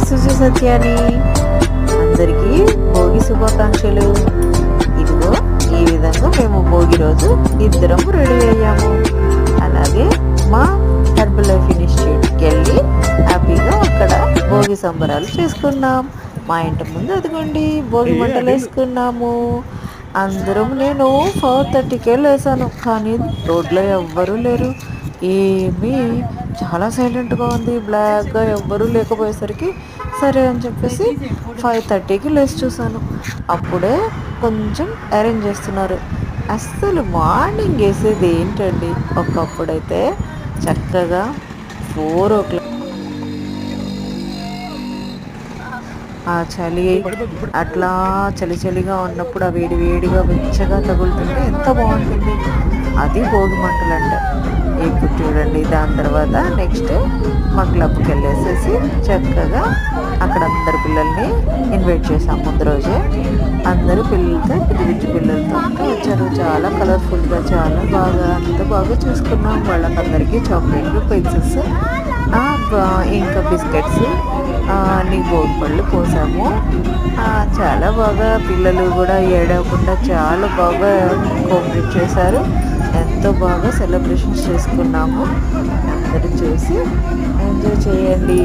సుజి సత్యాని. అందరికీ భోగి శుభాకాంక్షలు. ఇదిగో ఈ విధంగా మేము భోగి రోజు ఇద్దరం రెడీ అయ్యాము. అలాగే మా హెర్బల్ లైఫ్ ఇనిషియేటివ్కి వెళ్ళి హ్యాపీగా అక్కడ భోగి సంబరాలు చేసుకున్నాం. మా ఇంటి ముందు అదిగోండి భోగి మంటలు వేసుకున్నాము అందరం. నేను 4:30కే లేసాను, కానీ రోడ్లో ఎవ్వరూ లేరు. ఏమీ చాలా సైలెంట్గా ఉంది, బ్లాక్గా ఎవ్వరూ లేకపోయేసరికి సరే అని చెప్పేసి 5:30కి లేచి చూసాను. అప్పుడే కొంచెం అరేంజ్ చేస్తున్నారు. అస్సలు మార్నింగ్ వేసేది ఏంటండి, ఒకప్పుడైతే చక్కగా 4 o'clock ఆ చలి అట్లా చలి చలిగా ఉన్నప్పుడు ఆ వేడి వేడిగా వెచ్చగా తగులుతుంటే ఎంత బాగుంటుంది. అది భోగి మంటలు అంట. ఇప్పుడు చూడండి, దాని తర్వాత నెక్స్ట్ మా క్లబ్కి వెళ్ళేసేసి చక్కగా అక్కడ అందరు పిల్లల్ని ఇన్వైట్ చేసాం. ముందు రోజే అందరూ పిల్లలతో పిచ్చి పిల్లలతో అంతా వచ్చారు. చాలా కలర్ఫుల్గా చాలా బాగా అంత బాగా చూసుకున్నాం. వాళ్ళకందరికీ చాక్లెట్లు, పెన్సిల్స్, ఇంకా బిస్కెట్స్, అన్ని భోగి పళ్ళు పోసాము. చాలా బాగా పిల్లలు కూడా ఏడవకుండా చాలా బాగా కోఆపరేట్ చేశారు. ఎంతో బాగా సెలబ్రేషన్స్ చేసుకున్నాము. అందరూ చూసి ఎంజాయ్ చేయండి.